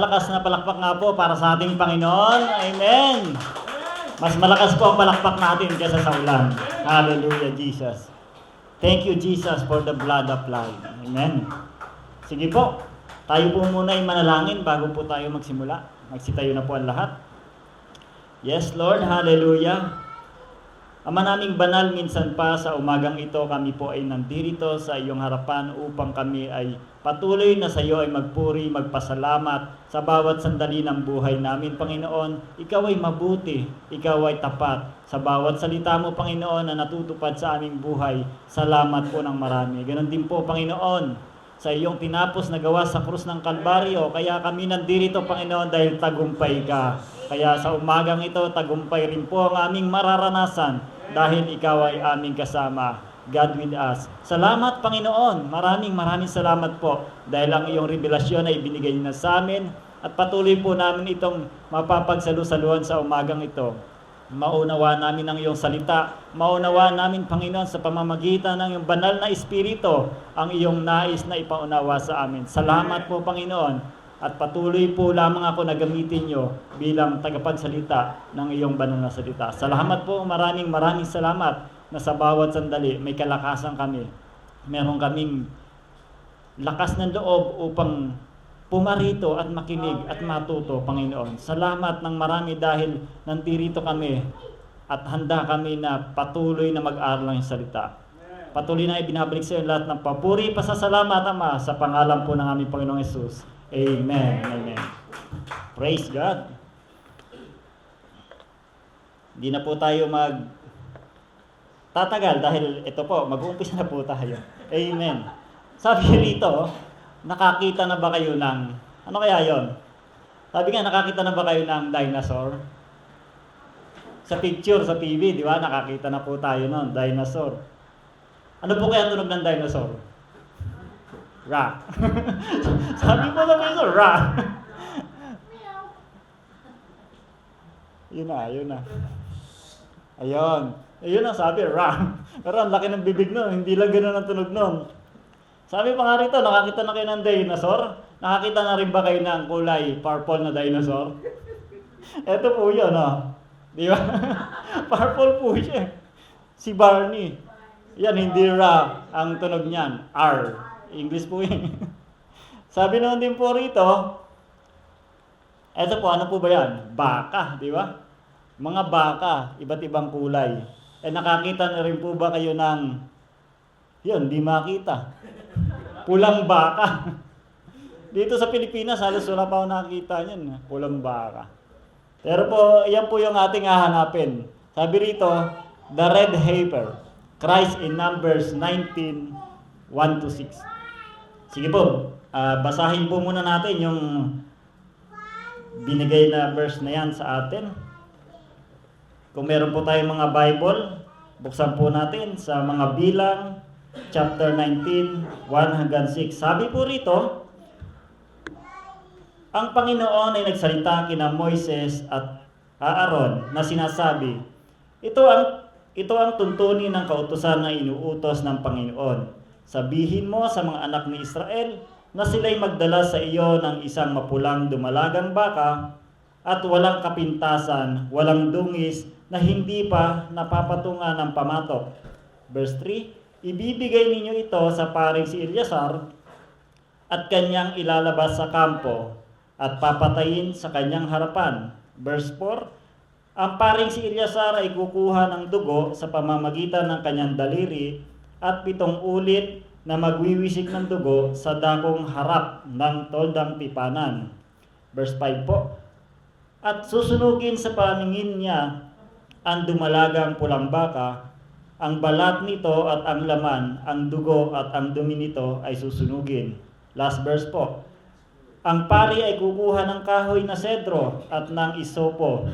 Malakas na palakpak nga po para sa ating Panginoon. Amen. Mas malakas po ang palakpak natin kaysa sa ulan. Hallelujah, Jesus. Thank you, Jesus, for the blood applied. Amen. Sige po, tayo po muna ay manalangin bago po tayo magsimula. Magsitayo na po ang lahat. Yes, Lord. Hallelujah. Ama naming banal, minsan pa sa umagang ito kami po ay nandito sa iyong harapan upang kami ay patuloy na sa iyo ay magpuri, magpasalamat sa bawat sandali ng buhay namin, Panginoon. Ikaw ay mabuti, ikaw ay tapat. Sa bawat salita mo, Panginoon, na natutupad sa aming buhay, salamat po ng marami. Ganon din po, Panginoon, sa iyong tinapos na gawa sa krus ng Kalbaryo. Kaya kami nandito, Panginoon, dahil tagumpay ka. Kaya sa umagang ito, tagumpay rin po ang aming mararanasan dahil ikaw ay aming kasama. God with us. Salamat, Panginoon. Maraming salamat po dahil ang iyong revelasyon ay binigay na sa amin at patuloy po namin itong mapapagsalusaluhan sa umagang ito. Maunawa namin ang iyong salita. Maunawa namin, Panginoon, sa pamamagitan ng iyong banal na Espiritu ang iyong nais na ipaunawa sa amin. Salamat po, Panginoon. At patuloy po lamang ako na gamitin nyo bilang tagapagsalita ng iyong banal na salita. Salamat po, maraming salamat na sa bawat sandali may kalakasan kami. Meron kaming lakas ng loob upang pumarito at makinig at matuto, Panginoon. Salamat ng marami dahil nandirito kami at handa kami na patuloy na mag-aral ng salita. Patuloy na ibinabalik sa iyo lahat ng papuri, pasasalamat, Ama, sa pangalan po ng aming Panginoong Hesus. Amen. Amen. Praise God. Hindi na po tayo tatagal dahil ito po, mag-uumpisa na po tayo. Amen. Sabi rito, nakakita na ba kayo ng, ano kaya yon? Sabi nga, nakakita na ba kayo ng dinosaur? Sa picture, sa TV, di ba? Nakakita na po tayo nun, dinosaur. Ano po kaya tunog ng dinosaur? Ra. Sabi po naman ito, ra. Yun na. Ayun. Ayun ang sabi, ra. Pero ang laki ng bibig nun, hindi lang ganun ang tunog nun. Sabi pa nga rito, nakakita na kayo ng dinosaur? Nakakita na rin ba kayo ng kulay purple na dinosaur? Ito po yun, Di ba? Purple po siya. Si Barney. Yan, hindi ra ang tunog niyan. R. English po yun. Sabi naman din po rito, eto po, ano po ba yan? Baka, di ba? Mga baka, iba't ibang kulay. Nakakita na rin po ba kayo ng, yun, di makita. Pulang baka. Dito sa Pilipinas, halos wala pa ako nakakita niyan. Pulang baka. Pero po, yan po yung ating hahanapin. Sabi rito, the red heifer. Christ in Numbers 19, 1-6. Sige po, basahin po muna natin yung binigay na verse na yan sa atin. Kung meron po tayong mga Bible, buksan po natin sa mga Bilang, chapter 19, 1-6. Sabi po rito, ang Panginoon ay nagsalita kina Moises at Aaron na sinasabi, ito ang tuntunin ng kautusan na inuutos ng Panginoon. Sabihin mo sa mga anak ni Israel na sila'y magdala sa iyo ng isang mapulang dumalagang baka at walang kapintasan, walang dungis na hindi pa napapatungan ng pamatok. Verse 3, ibibigay ninyo ito sa paring si Eleazar at kanyang ilalabas sa kampo at papatayin sa kanyang harapan. Verse 4, ang paring si Eleazar ay kukuha ng dugo sa pamamagitan ng kanyang daliri at 7 ulit na magwiwisik ng dugo sa dakong harap ng toldang tipanan. Verse 5 po, at susunugin sa paningin niya ang dumalagang pulang baka, ang balat nito at ang laman, ang dugo at ang dumi nito ay susunugin. Last verse po, ang pari ay kukuha ng kahoy na sedro at ng isopo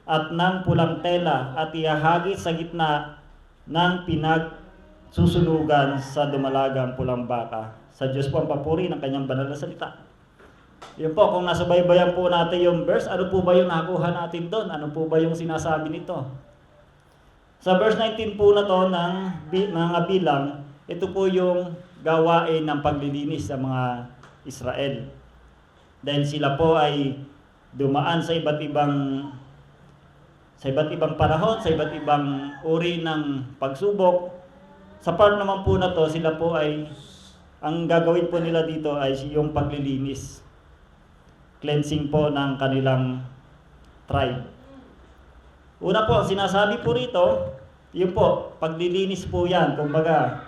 at ng pulang tela at ihahagis sa gitna ng susunugan sa dumalagang pulang baka. Sa Diyos po ang papuri ng kanyang banal na salita. Yun po, kung nasubaybayan po natin yung verse, ano po ba yung nakuha natin doon? Ano po ba yung sinasabi nito? Sa verse 19 po na to ng mga Bilang, ito po yung gawain ng paglilinis sa mga Israel. Dahil sila po ay dumaan sa iba't ibang panahon, sa iba't ibang uri ng pagsubok. Sa part naman po na to, sila po ay, ang gagawin po nila dito ay yung paglilinis. Cleansing po ng kanilang tribe. Una po, sinasabi po rito, yun po, paglilinis po yan. Kumbaga,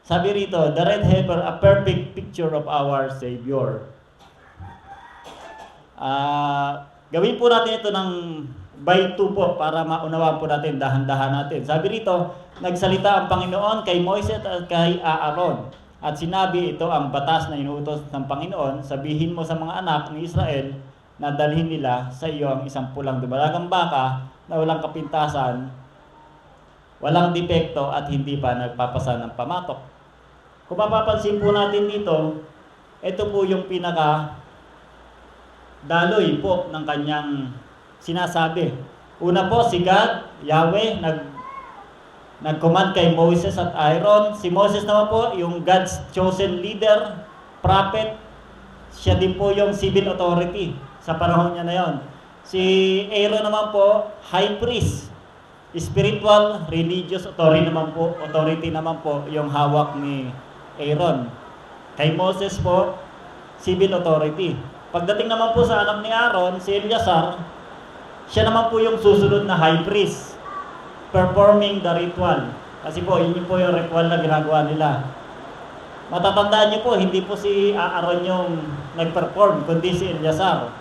sabi rito, the red heifer, a perfect picture of our Savior. Gawin po natin ito ng by 2 po para maunawaan po natin, dahan-dahan natin. Sabi rito, nagsalita ang Panginoon kay Moises at kay Aaron. At sinabi, ito ang batas na inuutos ng Panginoon, sabihin mo sa mga anak ni Israel na dalhin nila sa iyo ang isang pulang dumalagang baka na walang kapintasan, walang depekto at hindi pa nagpapasa ng pamatok. Kung mapapansin po natin dito, ito po yung daloy po ng kanyang sinasabi. Una po, si God, Yahweh, nag-command kay Moses at Aaron. Si Moses naman po, yung God's chosen leader, prophet. Siya din po yung civil authority sa panahon niya na yon. Si Aaron naman po, high priest. Spiritual, religious authority naman po yung hawak ni Aaron. Kay Moses po, civil authority. Pagdating naman po sa anak ni Aaron, si Eleazar, siya naman po yung susunod na high priest, performing the ritual. Kasi po, yun po yung ritual na ginagawa nila. Matatandaan niyo po, hindi po si Aaron yung nag-perform, kundi si Eleazar.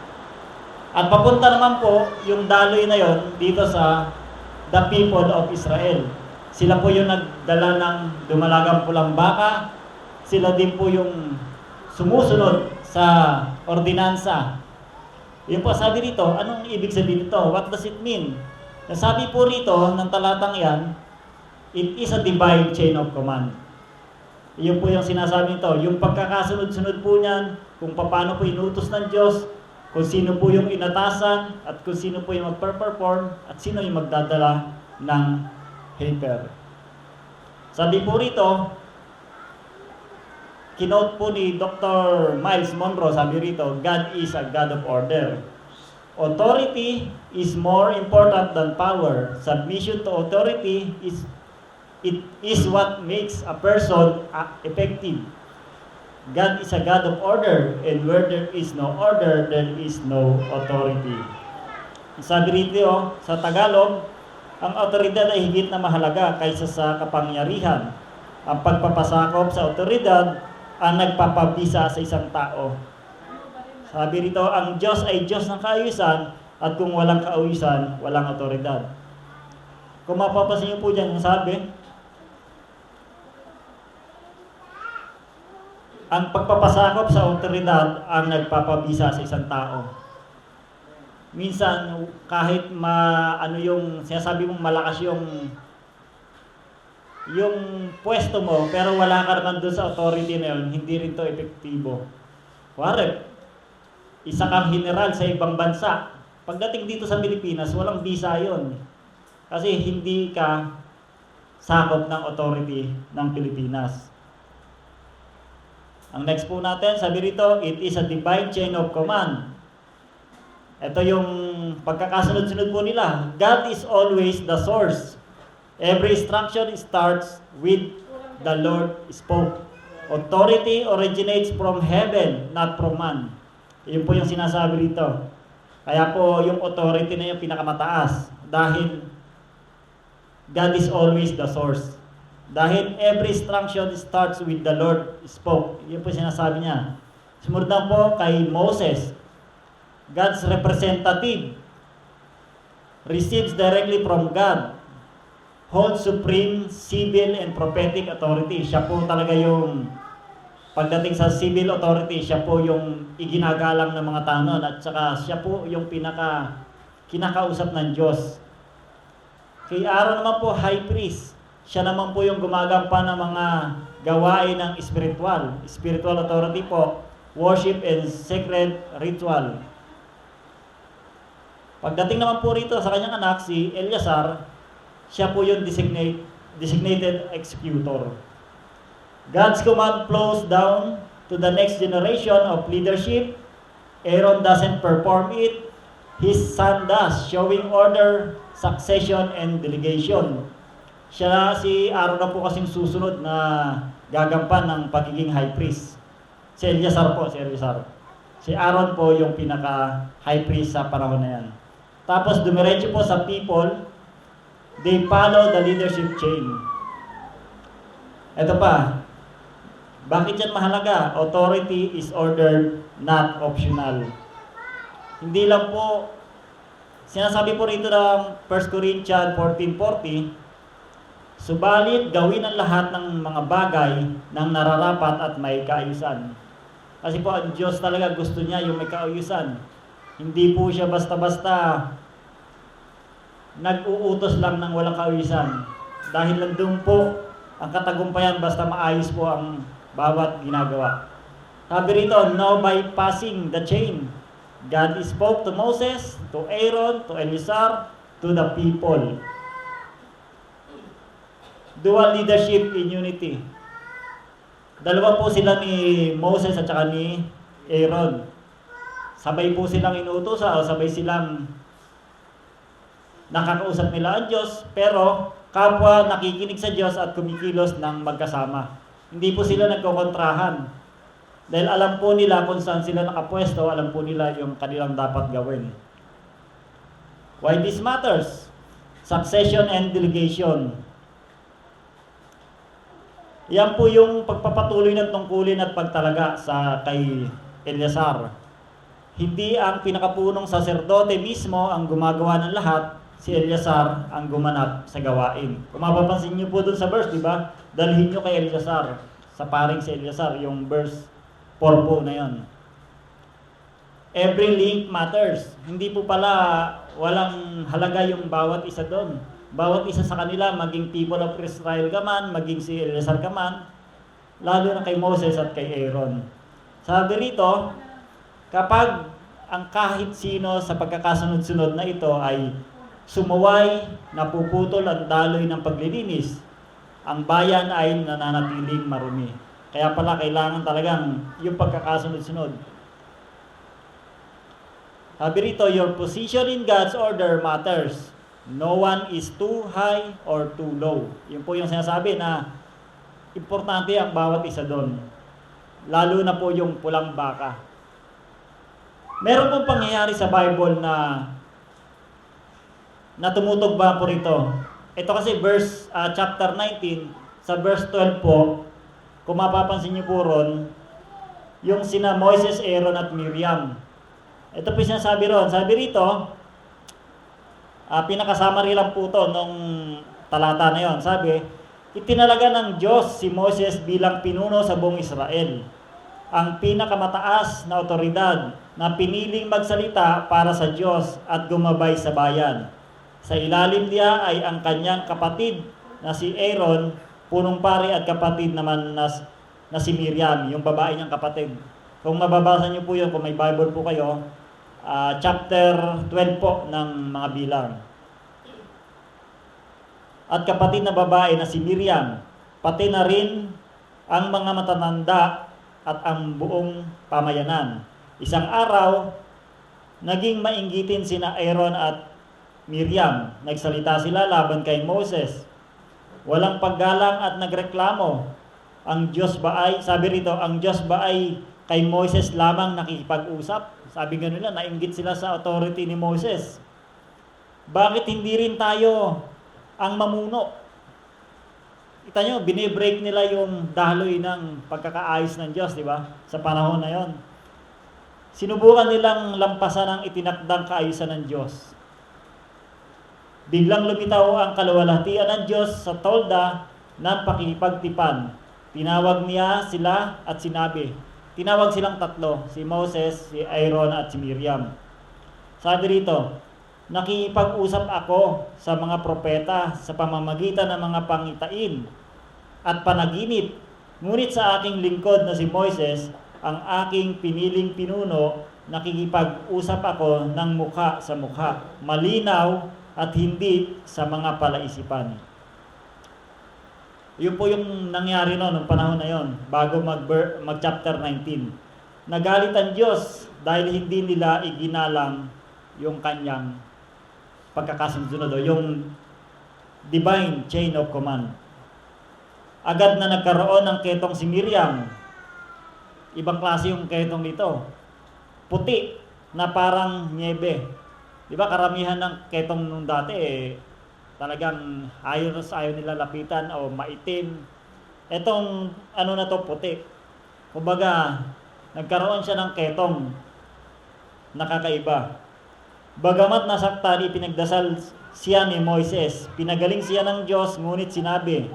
At papunta naman po, yung daloy na yon dito sa the people of Israel. Sila po yung nagdala ng dumalagang pulang baka. Sila din po yung sumusunod sa ordinansa. Yun po, sabi rito, anong ibig sabihin nito? What does it mean? Nasabi po rito ng talatang yan, it is a divine chain of command. Yun po yung sinasabi nito. Yung pagkakasunod-sunod po niyan, kung paano po inutos ng Diyos, kung sino po yung inatasan, at kung sino po yung magper-perform, at sino yung magdadala ng heifer. Sabi po rito, kinote po ni Dr. Miles Monroe, sabi rito, God is a God of order. Authority is more important than power. Submission to authority is what makes a person effective. God is a God of order, and where there is no order, there is no authority. Sabi rito, sa Tagalog, ang otoridad ay higit na mahalaga kaysa sa kapangyarihan. Ang pagpapasakop sa otoridad ang nagpapabisa sa isang tao. Sabi rito, ang Diyos ay Diyos ng kaayusan, at kung walang kaayusan, walang otoridad. Kung mapapansin niyo po dyan, yung sabi, ang pagpapasakop sa otoridad ang nagpapabisa sa isang tao. Minsan, kahit yung sinasabi mong malakas yung pwesto mo, pero wala ka naman doon sa authority na yun, hindi rin to epektibo. Kuwari, isa kang general sa ibang bansa. Pagdating dito sa Pilipinas, walang visa yun. Kasi hindi ka sakop ng authority ng Pilipinas. Ang next po natin, sabi rito, it is a divine chain of command. Ito yung pagkakasunod-sunod po nila. God is always the source. Every instruction starts with the Lord spoke. Authority originates from heaven, not from man. Yun po yung sinasabi rito. Kaya po yung authority na yung pinakamataas. Dahil God is always the source. Dahil every instruction starts with the Lord spoke. Yun po sinasabi niya. Sumunod na po kay Moses. God's representative receives directly from God. Holds supreme civil and prophetic authority. Siya po talaga yung, pagdating sa civil authority, siya po yung iginagalang ng mga tanon, at saka siya po yung kinakausap ng Diyos. Kay Aaron naman po, high priest. Siya naman po yung gumagampan ng mga gawain ng spiritual. Spiritual authority po, worship and sacred ritual. Pagdating naman po rito sa kanyang anak, si Eleazar, siya po yung designated executor. God's command flows down to the next generation of leadership. Aaron doesn't perform it. His son does, showing order, succession, and delegation. Si Aaron na po kasing susunod na gagampan ng pagiging high priest. Si Eleazar po, si Eleazar. Si Aaron po yung pinaka-high priest sa panahon na yan. Tapos dumiretso po sa people, they follow the leadership chain. Ito pa, bakit yan mahalaga? Authority is ordered, not optional. Hindi lang po, sinasabi po rito ng 1 Corinthians 14:40, subalit gawin ang lahat ng mga bagay ng nararapat at may kaayusan. Kasi po ang Diyos talaga gusto niya yung may kaayusan. Hindi po siya basta-basta nag-uutos lang ng walang kaayusan. Dahil nandun po ang katagumpayan basta maayos po ang bawat ginagawa. Sabi rito, no bypassing the chain. God spoke to Moses, to Aaron, to Eleazar, to the people. Dual leadership in unity. Dalawa po sila ni Moses at saka ni Aaron. Sabay po silang inuutosan o sabay silang nakakausap nila ang Diyos, pero kapwa nakikinig sa Diyos at kumikilos ng magkasama. Hindi po sila nagkokontrahan. Dahil alam po nila kung saan sila nakapwesto, alam po nila yung kanilang dapat gawin. Why this matters? Succession and delegation. Yan po yung pagpapatuloy ng tungkulin at pagtalaga sa kay Eleazar. Hindi ang pinakapunong saserdote mismo ang gumagawa ng lahat, si Eleazar ang gumanap sa gawain. Kung mapapansin niyo po dun sa verse, di ba? Dalhin niyo kay Eleazar, sa paring si Eleazar, yung verse 4 po na yun. Every link matters. Hindi po pala walang halaga yung bawat isa doon. Bawat isa sa kanila, maging people of Israel ka man, maging si Eleazar ka man, lalo na kay Moses at kay Aaron. Sabi rito, kapag ang kahit sino sa pagkakasunod-sunod na ito ay sumuway, napuputol ang daloy ng paglilinis, ang bayan ay nananatiling marumi. Kaya pala kailangan talagang yung pagkakasunod-sunod. Sabi rito, your position in God's order matters. No one is too high or too low. Yun po yung sinasabi na importante ang bawat isa doon. Lalo na po yung pulang baka. Meron pong pangyayari sa Bible na tumutugma po rito. Ito kasi chapter 19, sa verse 12 po, kung mapapansin niyo po ron, yung sina Moses, Aaron at Miriam. Ito po sinasabi ron. Sabi rito, pinakasummary lang po to nung talata na yon. Sabi, itinalaga ng Diyos si Moses bilang pinuno sa buong Israel, ang pinakamataas na otoridad na piniling magsalita para sa Diyos at gumabay sa bayan. Sa ilalim niya ay ang kanyang kapatid na si Aaron, punong pari at kapatid naman na si Miriam, yung babae niyang kapatid. Kung mababasa niyo po yun, kung may Bible po kayo, chapter 12 po ng mga bilang. At kapatid na babae na si Miriam, pati na rin ang mga matatanda at ang buong pamayanan. Isang araw, naging mainggitin sina Aaron at Miriam. Nagsalita sila laban kay Moses. Walang paggalang at nagreklamo. Ang Diyos ba ay, sabi rito, ang Diyos ba ay kay Moses lamang nakikipag-usap? Sabi gano'n lang, nainggit sila sa authority ni Moses. Bakit hindi rin tayo ang mamuno? Kita nyo, binibreak nila yung daloy ng pagkakaayos ng Diyos, di ba? Sa panahon na yon. Sinubukan nilang lampasan ang itinakdang kaayusan ng Diyos. Biglang lumitaw ang kaluwalhatian ng Diyos sa tolda ng pakikipagtipan. Tinawag niya sila at sinabi, tinawag silang tatlo, si Moses, si Aaron at si Miriam. Sabi rito, nakikipag-usap ako sa mga propeta sa pamamagitan ng mga pangitain at panaginip. Ngunit sa aking lingkod na si Moises, ang aking piniling pinuno, nakikipag-usap ako ng mukha sa mukha, malinaw at hindi sa mga palaisipan. Yun po yung nangyari noong panahon na yon, bago mag chapter 19. Nagalit ang Diyos dahil hindi nila iginalang yung kanyang pagkakasunod, yung divine chain of command. Agad na nagkaroon ng ketong si Miriam. Ibang klase yung ketong dito. Puti na parang niebe. Di ba karamihan ng ketong nung dati talagang ayaw nila lapitan o maitim. Etong ano na to, puti. Kumbaga, nagkaroon siya ng ketong nakakaiba. Bagamat nasaktan, ipinagdasal siya ni Moises. Pinagaling siya ng Diyos, ngunit sinabi,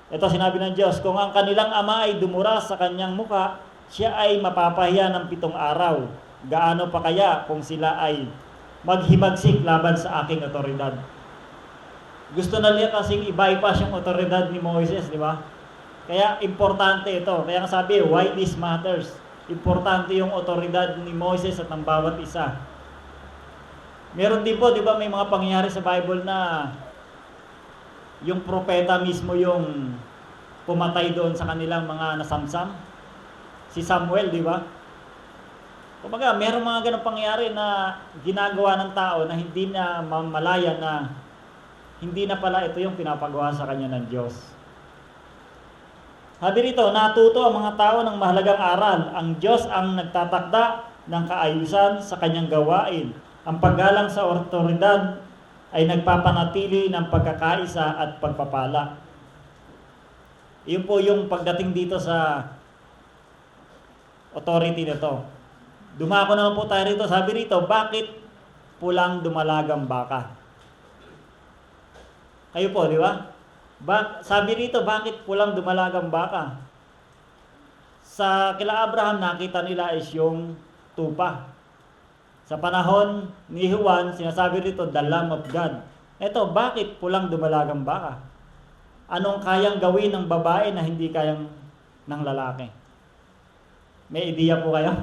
sinabi ng Diyos, kung ang kanilang ama ay dumura sa kanyang muka, siya ay mapapahiya ng 7 araw. Gaano pa kaya kung sila ay maghimagsik laban sa aking otoridad? Gusto na niya kasing i-bypass yung otoridad ni Moises, di ba? Kaya importante ito. Kaya nga sabi, why this matters? Importante yung otoridad ni Moises at ng bawat isa. Meron din po, di ba, may mga pangyayari sa Bible na yung propeta mismo yung pumatay doon sa kanilang mga nasamsam. Si Samuel, di ba? Kumbaga, merong mga ganang pangyayari na ginagawa ng tao na hindi na mamalaya na hindi na pala ito yung pinapagawa sa kanya ng Diyos. Sabi rito, natuto ang mga tao ng mahalagang aral. Ang Diyos ang nagtatakda ng kaayusan sa kanyang gawain. Ang paggalang sa otoridad ay nagpapanatili ng pagkakaisa at pagpapala. Iyon po yung pagdating dito sa authority nito. Dumako naman po tayo rito. Sabi rito, bakit pulang dumalagang baka? Kayo po, di ba? Sabi rito, bakit pulang dumalagang baka? Sa kila Abraham, nakita nila is yung tupa. Sa panahon ni Juan, sinasabi rito, the Lamb of God. Eto, bakit pulang dumalagang baka? Anong kayang gawin ng babae na hindi kayang ng lalaki? May ideya po kayo?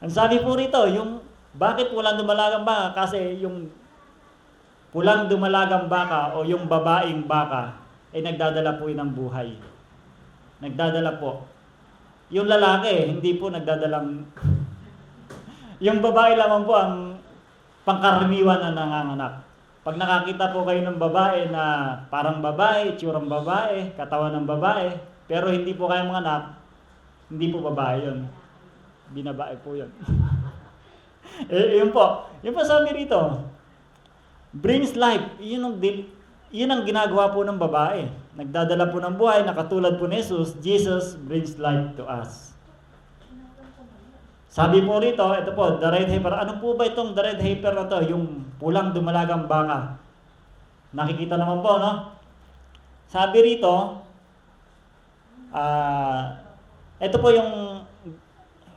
Ang sabi po rito, yung bakit pulang dumalagang baka? Kasi yung pulang dumalagang baka o yung babaeng baka ay nagdadala po yun ng buhay. Nagdadala po. Yung lalaki, hindi po nagdadalang... yung babae lamang po ang pangkaraniwan na nanganganak. Pag nakakita po kayo ng babae na parang babae, tsurang babae, katawan ng babae, pero hindi po kayo manganak, hindi po babae yun. Binabae po yun. Yun po. Yun po sabi rito. Brings life. Yun ang ginagawa po ng babae. Nagdadala po ng buhay na katulad po ni Jesus. Jesus brings life to us. Sabi po rito, ito po, the red heifer. Ano po ba itong the red heifer na to? Yung pulang dumalagang baka. Nakikita naman po, no? Sabi rito, ito po yung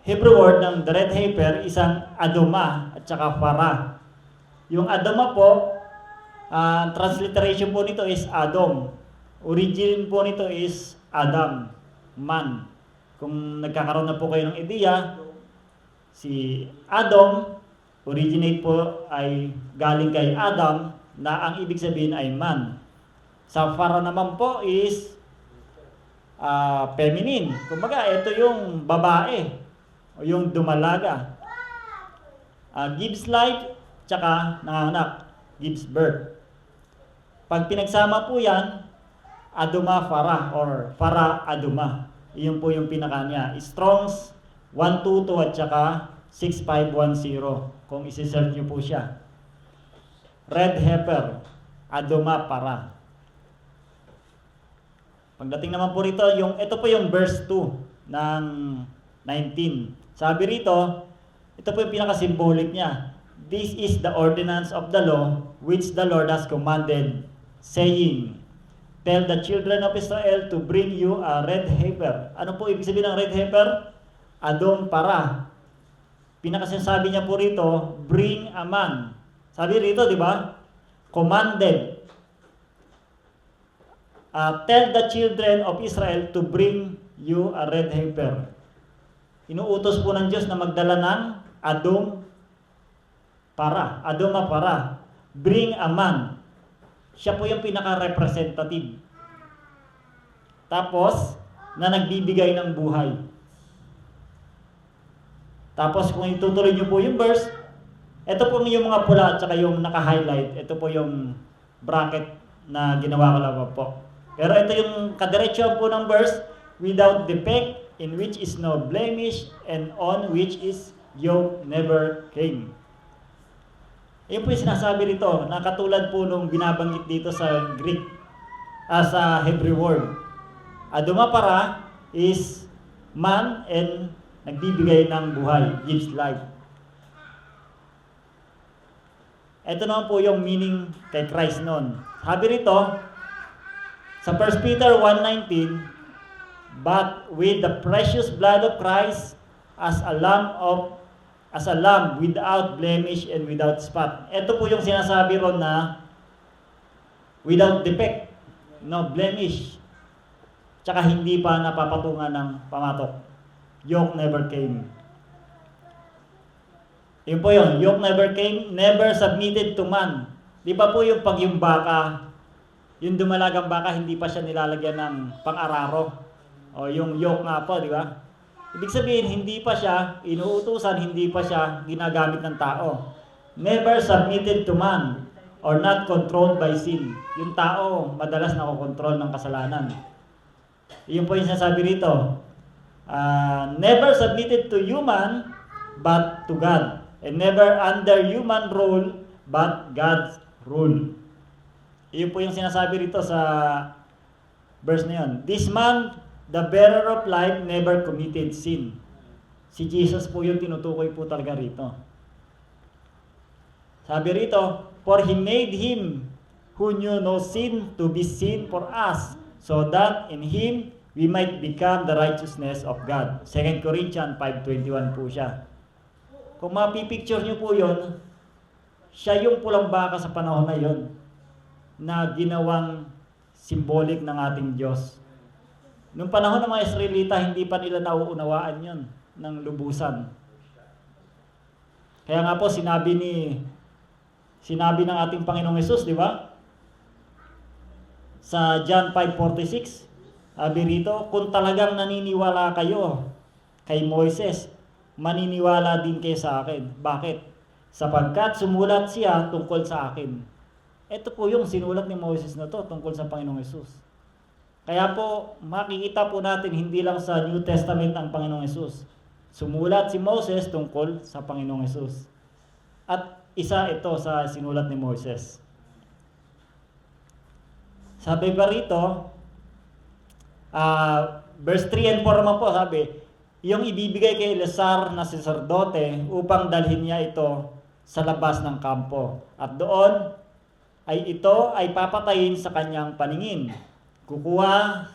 Hebrew word ng the red heifer, isang adoma at saka para. Yung adoma po, transliteration po nito is Adam. Origin po nito is Adam, man. Kung nagkakaroon na po kayo ng ideya, si Adam, originate po ay galing kay Adam, na ang ibig sabihin ay man. Sa para naman po is feminine. Kumbaga, ito yung babae o yung dumalaga. Gives life, tsaka nanganak, gives birth. Pag pinagsama po yan, aduma fara or fara aduma. Iyon po yung pinaka niya. Strong's 122 at saka 6510 kung isi-search nyo po siya. Red heifer, aduma para. Pagdating naman po rito, ito po yung verse 2 ng 19. Sabi rito, ito po yung pinaka-symbolic niya. This is the ordinance of the law which the Lord has commanded, saying, tell the children of Israel to bring you a red heifer. Ano po ibig sabihin ng red heifer? Adom para. Pinakasasabi niya po rito, bring a man. Sabi rito, di ba? Commanded. Tell the children of Israel to bring you a red heifer. Inuutos po ng Diyos na magdala ng adoma para. Bring a man. Siya po yung pinaka-representative. Tapos, na nagbibigay ng buhay. Tapos, kung itutuloy nyo po yung verse, ito po yung mga pula at saka yung naka-highlight. Ito po yung bracket na ginawa ko lang po. Pero ito yung kadiretso po ng verse, without defect, in which is no blemish, and on which is yoke never came. Yun po yung sinasabi rito, na katulad po nung binabanggit dito sa Greek, sa Hebrew word. Aduma para is man and nagbibigay ng buhay, gives life. Ito naman po yung meaning kay Christ noon. Sabi rito, sa 1 Peter 1:19, but with the precious blood of Christ as a lamb without blemish and without spot. Ito po yung sinasabi ron na without defect, no blemish, tsaka hindi pa napapatungan ng pamatok. Yoke never came. Yun po yun, yoke never came, never submitted to man. Di ba po yung pag yung baka, yung dumalagang baka, hindi pa siya nilalagyan ng pang-araro. O yung yoke nga po, di ba? Ibig sabihin, hindi pa siya inuutusan, hindi pa siya ginagamit ng tao. Never submitted to man or not controlled by sin. Yung tao, madalas nakokontrol ng kasalanan. Yun po yung sinasabi rito. Never submitted to human, but to God. And never under human rule, but God's rule. Yun po yung sinasabi rito sa verse na yun. This man, the bearer of life, never committed sin. Si Jesus po yung tinutukoy po talaga rito. Sabi rito, for He made Him who knew no sin to be sin for us, so that in Him we might become the righteousness of God. 2 Corinthians 5:21 po siya. Kung mapipicture nyo po yun, siya yung pulang baka sa panahon na yun, na ginawang symbolic ng ating Diyos. Noong panahon ng mga Israelita, hindi pa nila nauunawaan yun ng lubusan. Kaya nga po, sinabi ng ating Panginoong Hesus, di ba? Sa John 5:46, sabi rito, kung talagang naniniwala kayo kay Moises, maniniwala din kayo sa akin. Bakit? Sapagkat sumulat siya tungkol sa akin. Ito po yung sinulat ni Moses na to tungkol sa Panginoong Hesus. Kaya po, makikita po natin hindi lang sa New Testament ang Panginoong Hesus. Sumulat si Moses tungkol sa Panginoong Hesus. At isa ito sa sinulat ni Moses. Sabi pa rito, verse 3 and 4 naman po, sabi, yung ibibigay kay Eleazar na saserdote upang dalhin niya ito sa labas ng kampo. At doon ito ay papatayin sa kanyang paningin. Kukuha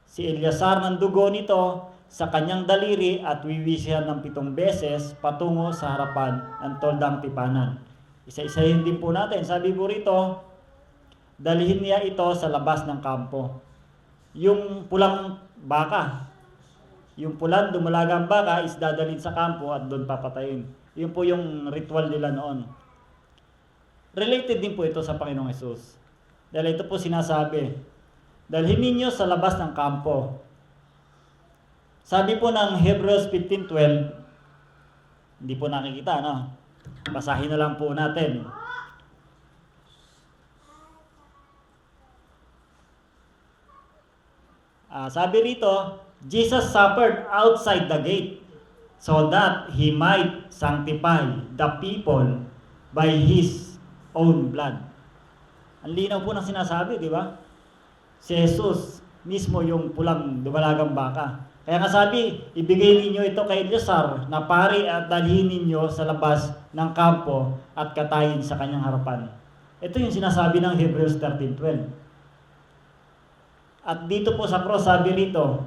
si Eleazar ng dugo nito sa kanyang daliri at wiwisihan ng 7 beses patungo sa harapan ng toldang tipanan. Isa-isahin din po natin. Sabi po rito, dalhin niya ito sa labas ng kampo. Yung pulang baka, yung pulang dumalagang baka is dadalhin sa kampo at doon papatayin. Yun po yung ritual nila noon. Related din po ito sa Panginoong Hesus. Dahil ito po sinasabi, dalhin ninyo sa labas ng kampo. Sabi po ng Hebrews 15:12, hindi po nakikita, no? Basahin na lang po natin. Sabi rito, Jesus suffered outside the gate so that He might sanctify the people by His own blood. Ang linaw po ng sinasabi, di ba? Si Jesus mismo yung pulang dumalagang baka. Kaya nga sabi, ibigay ninyo ito kay Eleazar na pari at dalhin ninyo sa labas ng kampo at katayin sa kanyang harapan. Ito yung sinasabi ng Hebrews 13:12. At dito po sa cross, sabi rito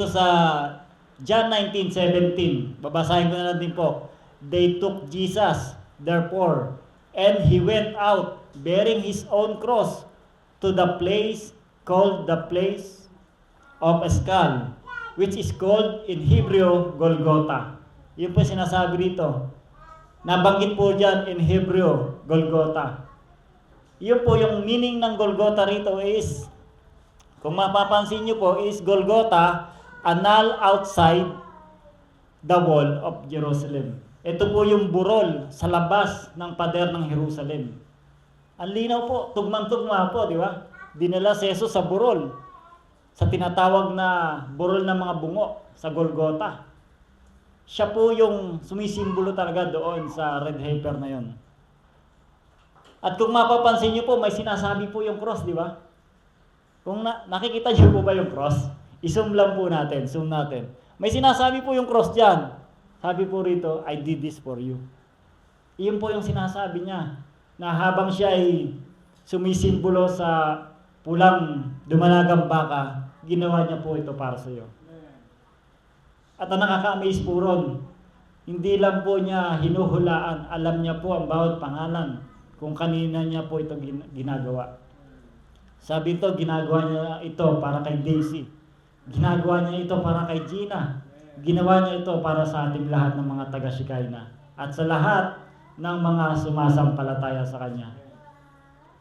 sa John 19:17, babasahin ko na lang din po. They took Jesus, therefore, and He went out, bearing His own cross, to the place called the place of a skull, which is called in Hebrew, Golgotha. Yun po sinasabi rito. Nabanggit po dyan in Hebrew, Golgotha. Yun po yung meaning ng Golgotha rito is, kung mapapansin nyo po, is Golgotha, a null outside the wall of Jerusalem. Ito po yung burol sa labas ng pader ng Jerusalem. Ang linaw po, tugmang-tugma po, di ba? Dinala si Jesus sa burol, sa tinatawag na burol ng mga bungo, sa Golgotha. Siya po yung sumisimbolo talaga doon sa red heifer na yon. At kung mapapansin nyo po, may sinasabi po yung cross, di ba? Kung nakikita nyo po ba yung cross? I-zoom lang po natin, zoom natin. May sinasabi po yung cross dyan. Sabi po rito, I did this for you. Iyon po yung sinasabi niya, na habang siya ay sumisimbolo sa pulang dumalagang baka, ginawa niya po ito para sa iyo. At ang nakaka-amaze po ron, hindi lang po niya hinuhulaan, alam niya po ang bawat pangalan kung kanina niya po ito ginagawa. Sabi ito, ginagawa niya ito para kay Daisy. Ginagawa niya ito para kay Gina. Ginawa niya ito para sa ating lahat ng mga taga-Shikaina. At sa lahat ng mga sumasampalataya sa Kanya.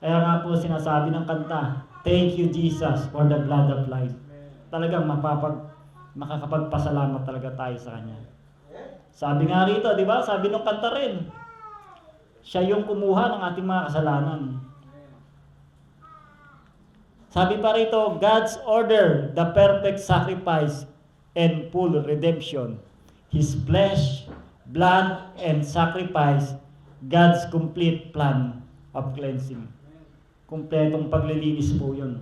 Kaya nga po sinasabi ng kanta, thank you Jesus for the blood of life. Talagang makakapagpasalamat talaga tayo sa Kanya. Sabi nga rito, di ba? Sabi nung kanta rin, siya yung kumuha ng ating mga kasalanan. Sabi pa rito, God's order, the perfect sacrifice and full redemption. His flesh, blood, and sacrifice, God's complete plan of cleansing. Kumpletong paglilinis po yun.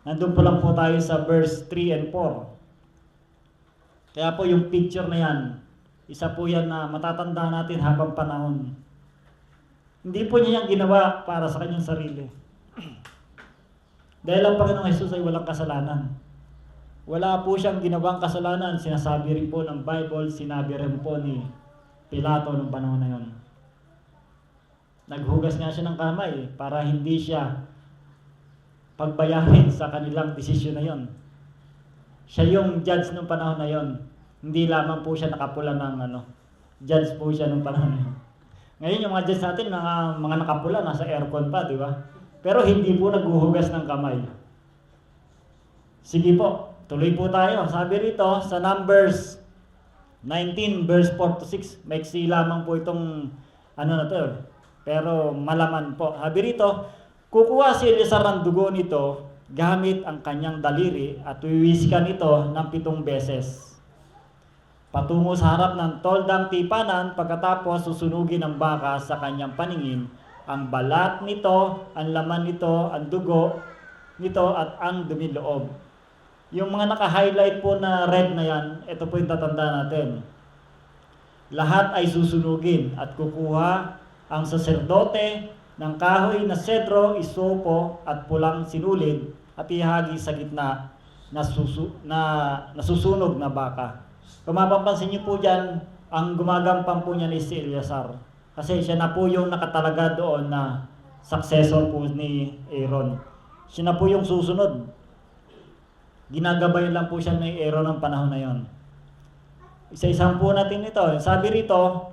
Nandun po lang po tayo sa verse 3 and 4. Kaya po yung picture na yan, isa po yan na matatanda natin habang panahon. Hindi po niya yung ginawa para sa kanyang sarili. Dahil ang Panginoong Jesus ay walang kasalanan. Wala po siyang ginawang kasalanan. Sinasabi rin po ng Bible, sinabi rin po ni Pilato noong panahon na yun. Naghugas nga siya ng kamay para hindi siya pagbayarin sa kanilang desisyon na yon. Siya yung judge noong panahon na yon. Hindi lamang po siya nakapula ng judge po siya noong panahon na yon. Ngayon yung mga judge natin, mga nakapula, nasa aircon pa, di ba? Pero hindi po naghuhugas ng kamay. Sige po, tuloy po tayo. Sabi rito sa Numbers 19 verse 4 to 6, maiksi lamang po itong na to. Pero malaman po. Sabi rito, kukuha si Eleazar ng dugo nito gamit ang kanyang daliri at wiwisikan ito ng 7 beses. Patungo sa harap ng toldang tipanan, pagkatapos susunugin ng baka sa kanyang paningin ang balat nito, ang laman nito, ang dugo nito at ang dumi loob. Yung mga naka-highlight po na red na yan, ito po yung tatanda natin. Lahat ay susunugin at kukuha ang saserdote ng kahoy na sedro, isopo at pulang sinulid at ihagi sa gitna na nasusunog na baka. Kung mapapansin niyo po dyan, ang gumagampang po niya ni si Eleazar. Kasi siya na po yung nakatalaga doon na successor po ni Aaron. Siya na po yung susunod. Ginagabayan lang po siya ni Aaron ng panahon na yon. Isa-isang po natin ito. Sabi rito,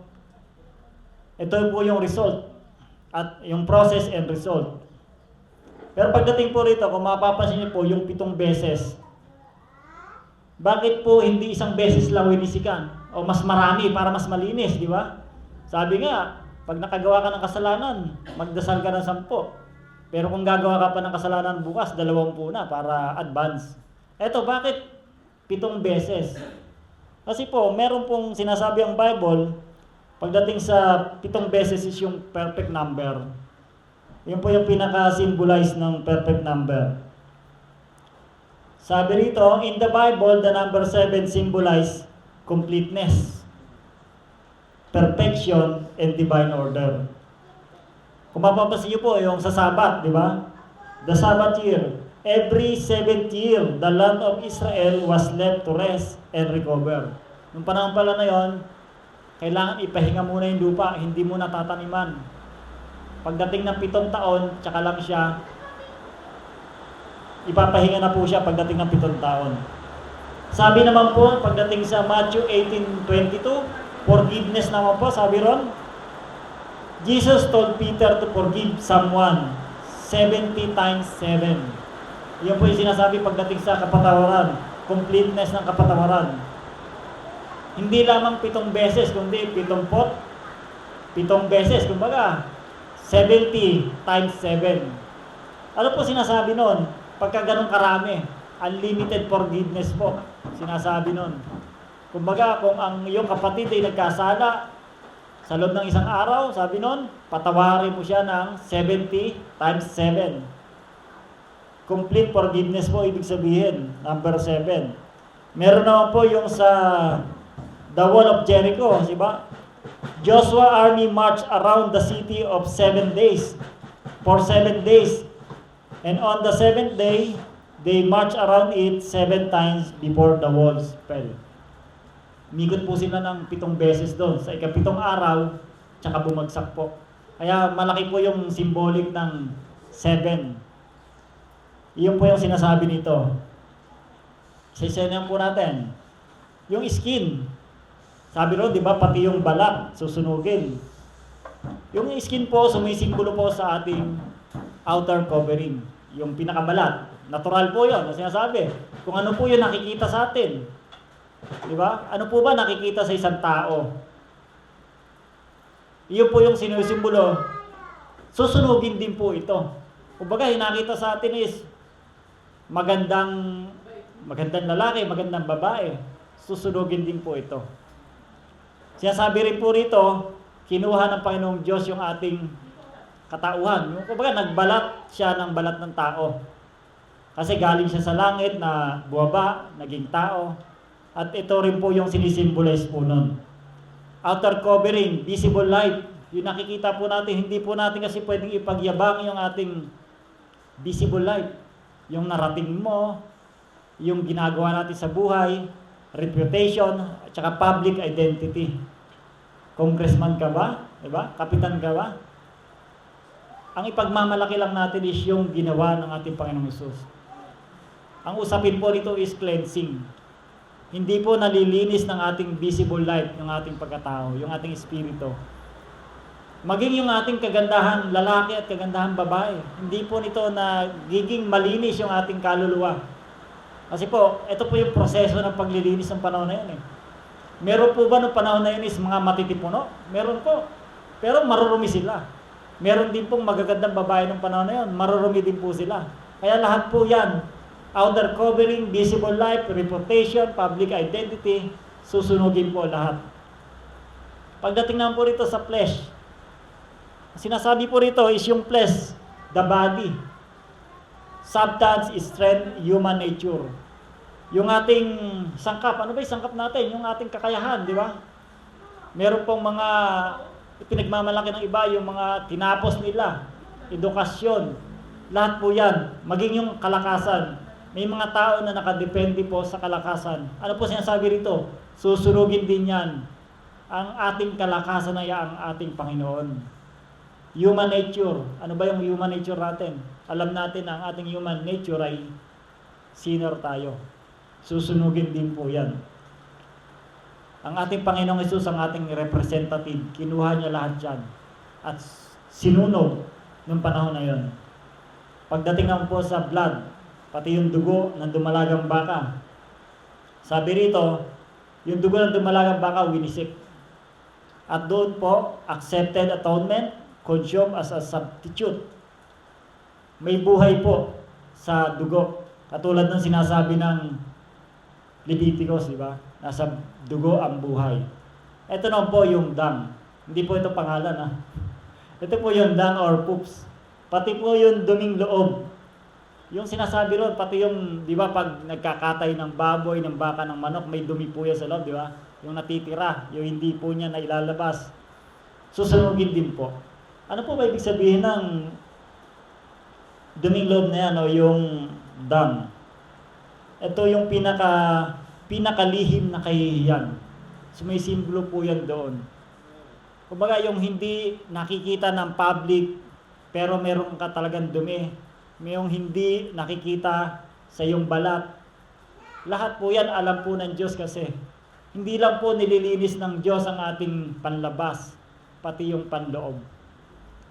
ito po yung result at yung process and result. Pero pagdating po rito, kung mapapansin niyo po yung 7 beses, bakit po hindi isang beses lang winisikan? O mas marami para mas malinis, di ba? Sabi nga, pag nakagawa ka ng kasalanan, magdasal ka ng 10. Pero kung gagawa ka pa ng kasalanan bukas, 20 na para advance. Eto, bakit 7 beses? Kasi po, meron pong sinasabi ang Bible, pagdating sa 7 beses is yung perfect number. Yun po yung pinaka-symbolize ng perfect number. Sabi rito, in the Bible, the number 7 symbolize completeness, perfection, and divine order. Kung mapapansin niyo po, yung sa Sabat, di ba? The Sabbath year, every 7th year, the land of Israel was left to rest and recover. Nung panahon pala na yon, kailangan ipahinga muna yung lupa, hindi muna tataniman. Pagdating ng 7 taon, tsaka lang siya, ipapahinga na po siya pagdating ng 7 taon. Sabi naman po, pagdating sa Matthew 18:22, Forgiveness naman po, sabi ron. Jesus told Peter to forgive someone 70 times 7. Yan po yung sinasabi pagdating sa kapatawaran, completeness ng kapatawaran. Hindi lamang 7 beses, kundi 7 beses. Kumbaga, 70 times 7. Ano po sinasabi nun? Pagka ganun karami, unlimited forgiveness po, sinasabi nun. Kumbaga, kung ang iyong kapatid ay nagkasala, sa loob ng isang araw, sabi nun, patawarin mo siya ng 70 times 7. Complete forgiveness po, ibig sabihin, number 7. Meron naman po yung sa the wall of Jericho, di ba? Joshua army marched around the city of 7 days, for 7 days. And on the 7th day, they marched around it 7 times before the walls fell. Migot po sila ng 7 beses doon. Sa ika-7 araw, tsaka bumagsak po. Kaya malaki po yung symbolic ng 7. Iyon po yung sinasabi nito. Sisena po natin. Yung skin. Sabi ro, di ba, pati yung balat, susunugin. Yung skin po, sumisimbolo po sa ating outer covering. Yung pinakabalat. Natural po yun, ang sinasabi. Kung ano po yung nakikita sa atin. Di ba? Ano po ba nakikita sa isang tao? Iyon po yung sinusimbolo. Susunugin din po ito. Kumbaga, hinakita sa atin is magandang lalaki, magandang babae. Susunugin din po ito. Sinasabi rin po rito, kinuha ng Panginoong Diyos yung ating katauhan. Yung, kumbaga, nagbalat siya ng balat ng tao. Kasi galing siya sa langit na buwaba, naging tao. At ito rin po yung sinisimbolize po nun. Outer covering, visible light. Yung nakikita po natin, hindi po natin kasi pwedeng ipagyabang yung ating visible light. Yung narating mo, yung ginagawa natin sa buhay, reputation, at saka public identity. Congressman ka ba? Diba? Kapitan ka ba? Ang ipagmamalaki lang natin is yung ginawa ng ating Panginoong Hesus. Ang usapin po nito is cleansing. Hindi po nalilinis ng ating visible life, yung ating pagkatao, yung ating espiritu. Maging yung ating kagandahan lalaki at kagandahan babae. Hindi po nito nagiging malinis yung ating kaluluwa. Kasi po, ito po yung proseso ng paglilinis ng panahon na yun. Meron po ba ng panahon na yun is mga matitipuno? Meron po. Pero marurumi sila. Meron din pong magagandang babae ng panahon na yun. Marurumi din po sila. Kaya lahat po yan, outer covering, visible life, reputation, public identity, susunugin po lahat. Pagdating naman po rito sa flesh, sinasabi po rito is yung flesh, the body. Substance is strength, human nature. Yung ating sangkap, ano ba yung sangkap natin? Yung ating kakayahan, di ba? Meron pong mga pinagmamalaki ng iba, yung mga tinapos nila, edukasyon, lahat po yan, maging yung kalakasan. May mga tao na nakadepende po sa kalakasan. Ano po sinasabi rito? Susunugin din yan. Ang ating kalakasan ay ang ating Panginoon. Human nature. Ano ba yung human nature natin? Alam natin na ang ating human nature ay sinner tayo. Susunugin din po yan. Ang ating Panginoong Hesus, ang ating representative, kinuha niya lahat yan. At sinunog ng panahon na yon. Pagdating naman po sa blood, pati yung dugo ng dumalagang baka. Sabi rito, yung dugo ng dumalagang baka, winisik. At doon po, accepted atonement, consumed as a substitute. May buhay po sa dugo. Katulad ng sinasabi ng Leviticus, di ba? Nasa dugo ang buhay. Ito na po yung dung. Hindi po ito pangalan, ha? Ito po yung dung or poops. Pati po yung duming loob. Yung sinasabi ron, pati yung, di ba, pag nagkakatay ng baboy, ng baka, ng manok, may dumi po yan sa loob, di ba? Yung natitira, yung hindi po niya na ilalabas. Susunugin din po. Ano po ba ibig sabihin ng duming loob na yan, o yung dung? Ito yung pinakalihim na kahihiyan. Sumisimbolo po yan doon. Kumbaga yung hindi nakikita ng public, pero meron ka talagang dumi. May yung hindi nakikita sa iyong balat. Lahat po yan alam po ng Diyos kasi Hindi lang po nililinis ng Diyos ang ating panlabas, pati yung panloob.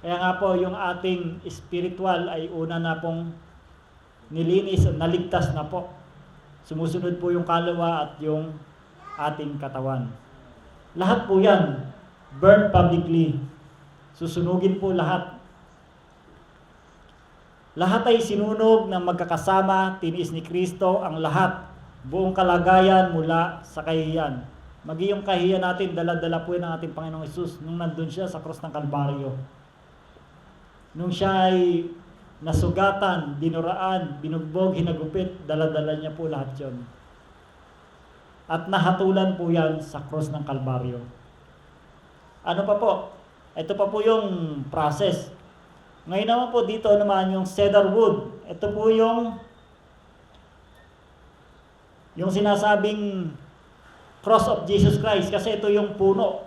Kaya nga po, yung ating spiritual ay una na pong nilinis, naligtas na po. Sumusunod po yung kaluluwa at yung ating katawan. Lahat po yan, burn publicly. Susunugin po lahat. Lahat ay sinunog ng magkakasama, tiniis ni Kristo ang lahat, buong kalagayan mula sa kahihiyan. Maging yung kahihiyan natin, dala-dala po yun ng ating Panginoong Hesus nung nandun siya sa krus ng Kalbaryo. Nung siya ay nasugatan, dinuraan, binugbog, hinagupit, dala-dala niya po lahat yun. At nahatulan po yan sa krus ng Kalbaryo. Ano pa po? Ito pa po yung process. Ngayon naman po dito naman yung cedar wood. Ito po yung sinasabing cross of Jesus Christ, kasi ito yung puno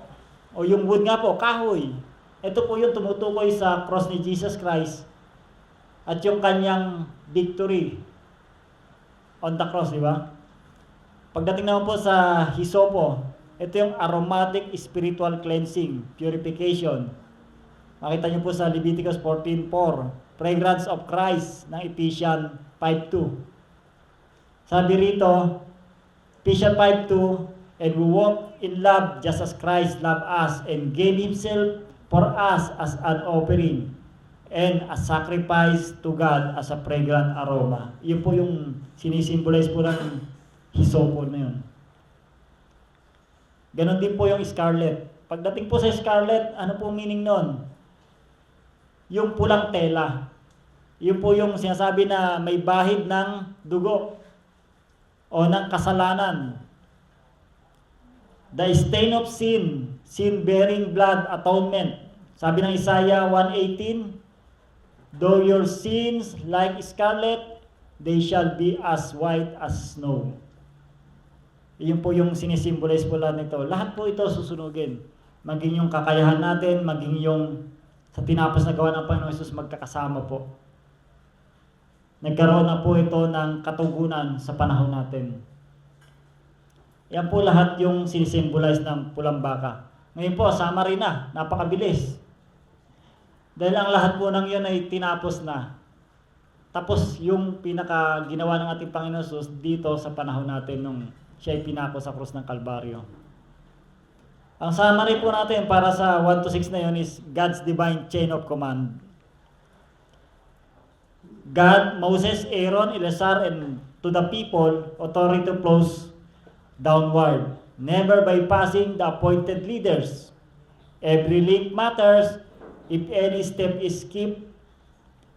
o yung wood nga po, kahoy. Ito po yung tumutukoy sa cross ni Jesus Christ at yung kanyang victory on the cross, di ba? Pagdating naman po sa hisopo, ito yung aromatic spiritual cleansing, purification. Makita niyo po sa Leviticus 14:4, fragrance of Christ ng Ephesians 5:2. Sabi rito, Ephesians 5:2, and we walk in love just as Christ loved us and gave Himself for us as an offering and a sacrifice to God as a fragrant aroma. Yun po yung sinisimbolize po ng hisopo na yun. Ganon din po yung scarlet. Pagdating po sa scarlet, ano po meaning nun? Yung pulang tela. Yun po yung sinasabi na may bahid ng dugo o ng kasalanan. The stain of sin, sin-bearing blood atonement. Sabi ng Isaiah 1:18, though your sins like scarlet, they shall be as white as snow. Yun po yung sinisimbolize po lang nito. Lahat po ito susunugin. Maging yung kakayahan natin, maging yung sa tinapos na gawa ng Panginoon Hesus, magkakasama po. Nagkaroon na po ito ng katugunan sa panahon natin. Yan po lahat yung sinisimbolize ng pulang baka. Ngayon po, summary na, napakabilis. Dahil ang lahat po ng yun ay tinapos na. Tapos yung pinaka ginawa ng ating Panginoon Hesus dito sa panahon natin nung siya ay pinako sa krus ng Kalbaryo. Ang summary po natin para sa 1-6 na yun is God's divine chain of command. God, Moses, Aaron, Eleazar, and to the people, authority flows downward, never bypassing the appointed leaders. Every link matters. If any step is skipped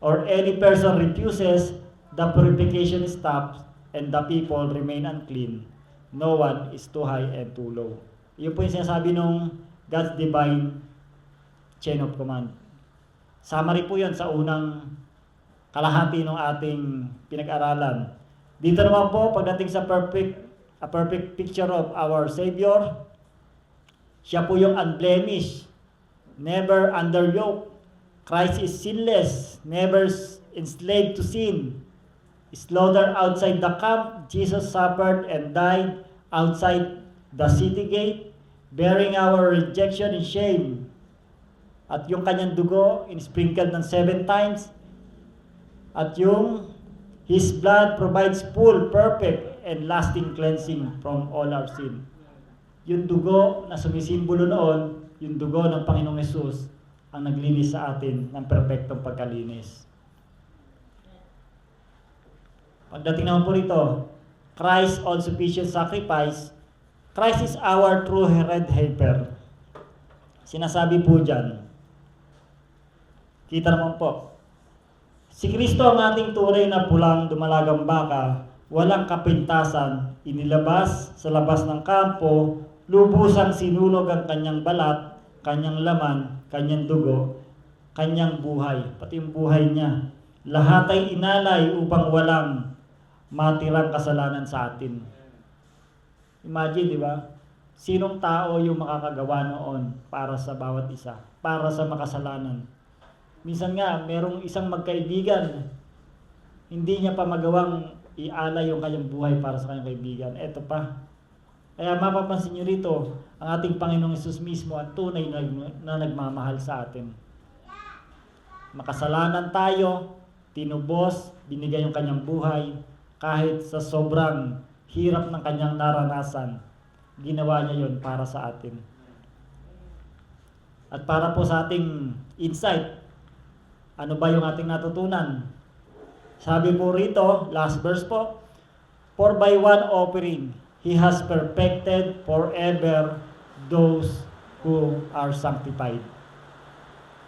or any person refuses, the purification stops and the people remain unclean. No one is too high and too low. Yun po yung sinasabi nung God's divine chain of command. Summary po yun sa unang kalahati ng ating pinag-aralan. Dito naman po, pagdating sa a perfect picture of our Savior, siya po yung unblemished, never under yoke. Christ is sinless, never enslaved to sin. Slaughtered outside the camp, Jesus suffered and died outside the city gate, bearing our rejection and shame. At yung kanyang dugo, sprinkled ng 7 times. At yung His blood provides full, perfect, and lasting cleansing from all our sin. Yung dugo na sumisimbolo noon, yung dugo ng Panginoong Hesus, ang naglinis sa atin ng perfectong pagkalinis. Pagdating naman po rito, Christ's all-sufficient sacrifice. Christ is our true red heifer. Sinasabi po dyan, kita naman po, si Kristo ang ating tunay na pulang dumalagang baka, walang kapintasan, inilabas sa labas ng kampo, lubusang sinunog ang kanyang balat, kanyang laman, kanyang dugo, kanyang buhay, pati yung buhay niya. Lahat ay inalay upang walang matirang kasalanan sa atin. Imagine, di ba? Sinong tao yung makakagawa noon para sa bawat isa, para sa makasalanan? Minsan nga, merong isang magkaibigan, hindi niya pa magawang ialay yung kanyang buhay para sa kanyang kaibigan. Eto pa, Kaya mapapansin nyo rito, ang ating Panginoong Hesus mismo ang tunay na nagmamahal sa atin. Makasalanan tayo, tinubos, binigay yung kanyang buhay, kahit sa sobrang hirap ng kanyang naranasan, ginawa niya yon para sa atin. At para po sa ating insight, ano ba yung ating natutunan? Sabi po rito, last verse po, for by one offering, He has perfected forever those who are sanctified.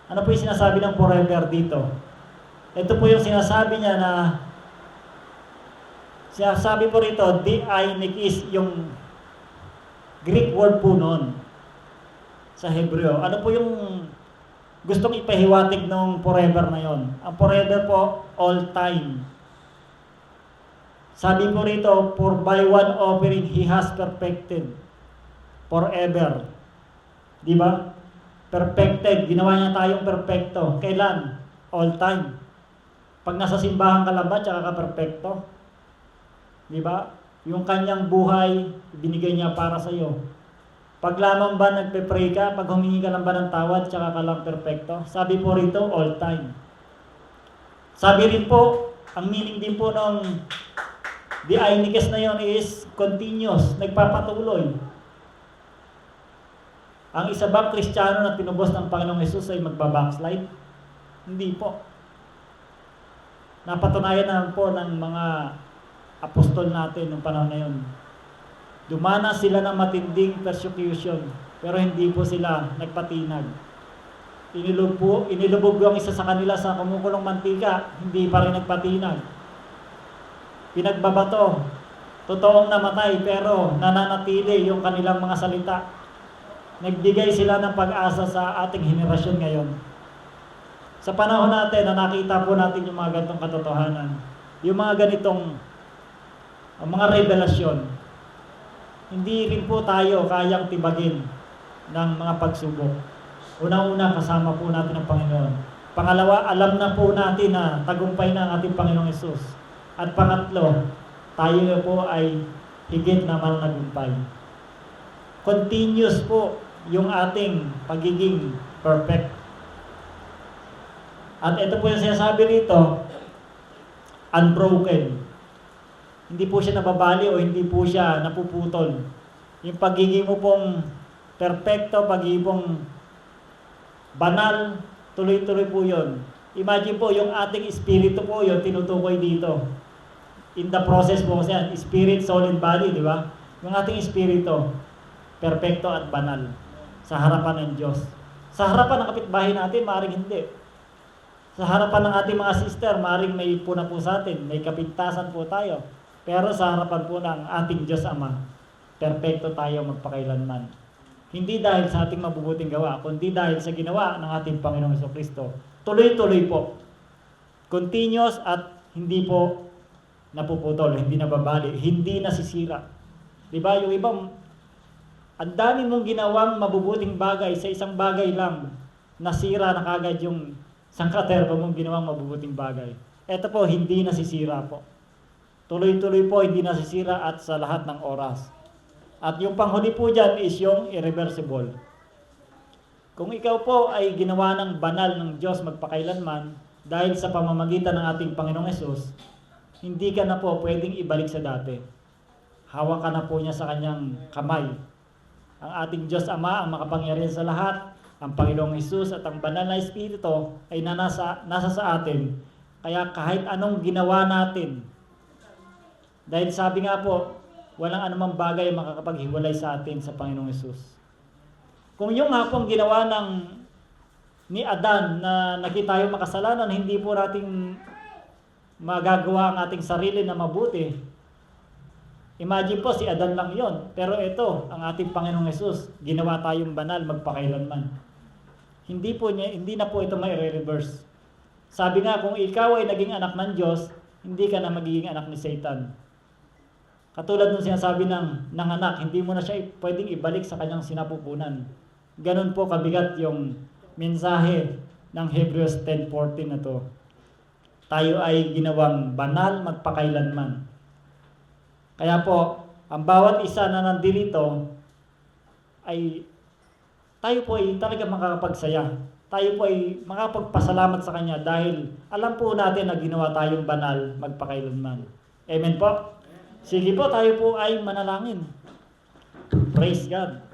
Ano po yung sinasabi ng forever dito? Ito po yung sinasabi niya na, sinasabi po rito, diainikis, yung Greek word po noon sa Hebreo. Ano po yung gustong ipahiwatig ng forever na yon? Ang forever po, all time. Sabi po rito, for by one offering, He has perfected forever. Di ba? Perfected. Ginawa niya tayong perfecto. Kailan? All time. Pag nasa simbahan ka lang ba, tsaka ka perfecto? Di ba? Yung kanyang buhay, binigay niya para sa iyo. Pag lamang ba nagpe-pray ka, pag humingi ka lang ba ng tawad, tsaka ka lang perfecto? Sabi po rito, all time. Sabi rin po, ang meaning din po ng diainikes na yon is continuous, nagpapatuloy. Ang isa bang Kristiyano na tinubos ng Panginoong Hesus ay magbabackslide? Hindi po. Napatunayan na po ng mga apostol natin noong panahon na yun. Dumanas sila ng matinding persecution, pero hindi po sila nagpatinag. Inilubog ang isa sa kanila sa kumukulong mantika, hindi pa rin nagpatinag. Pinagbabato, totoong namatay pero nananatili yung kanilang mga salita. Nagbigay sila ng pag-asa sa ating henerasyon ngayon. Sa panahon natin na nakita po natin yung mga ganitong katotohanan, yung mga ganitong mga revelasyon, hindi rin po tayo kayang tibagin ng mga pagsubok. Unang-una, kasama po natin ang Panginoon. Pangalawa, alam na po natin na tagumpay na ang ating Panginoong Hesus. At pangatlo, tayo po ay higit na managumpay. Continuous po yung ating pagiging perfect. At ito po yung sinasabi rito, unbroken. Hindi po siya nababali o hindi po siya napuputol. Yung pagiging mo pong perfecto, pagiging pong banal, tuloy-tuloy po yun. Imagine po, yung ating espiritu po yun, tinutukoy dito. In the process po kasi yan, spirit, soul, and body, di ba? Yung ating espiritu, perfecto at banal sa harapan ng Diyos. Sa harapan ng kapitbahay natin, maaaring hindi. Sa harapan ng ating mga sister, maaaring may puna po sa atin, may kapintasan po tayo. Pero sa harapan po ng ating Diyos Ama, perfecto tayo magpakailanman. Hindi dahil sa ating mabubuting gawa, kundi dahil sa ginawa ng ating Panginoong Jesucristo. Tuloy-tuloy po. Continuous at hindi po napuputol, hindi nababali, hindi nasisira. Diba? Yung ibang, ang dami mong ginawang mabubuting bagay sa isang bagay lang, nasira na kagad yung sangkaterba mong ginawang mabubuting bagay. Ito po, hindi nasisira po. Tuloy-tuloy po, hindi nasisira at sa lahat ng oras. At yung panghuli po dyan is yung irreversible. Kung ikaw po ay ginawa ng banal ng Diyos magpakailanman, dahil sa pamamagitan ng ating Panginoong Hesus, hindi ka na po pwedeng ibalik sa dati. Hawak ka na po niya sa kanyang kamay. Ang ating Diyos Ama, ang makapangyarihan sa lahat, ang Panginoong Hesus at ang banal na Espiritu ay nasa sa atin. Kaya kahit anong ginawa natin, dahil sabi nga po, walang anumang bagay makakapaghiwalay sa atin sa Panginoong Hesus. Kung yung nga pong ginawa ni Adan na nakita yung makasalanan, hindi po natin magagawa ang ating sarili na mabuti. Imagine po, si Adan lang yon. Pero ito, ang ating Panginoong Hesus, ginawa tayong banal magpakailanman. Hindi na po ito may reverse. Sabi nga, kung ikaw ay naging anak ng Diyos, hindi ka na magiging anak ni Satan. Katulad nung sinasabi ng anak, hindi mo na siya pwedeng ibalik sa kanyang sinapupunan. Ganon po kabigat yung mensahe ng Hebrews 10:14 na to. Tayo ay ginawang banal magpakailanman. Kaya po, ang bawat isa na nandito ay tayo po ay talaga makakapagsaya. Tayo po ay makapagpasalamat sa Kanya dahil alam po natin na ginawa tayong banal magpakailanman. Amen po? Sige po, tayo po ay manalangin. Praise God.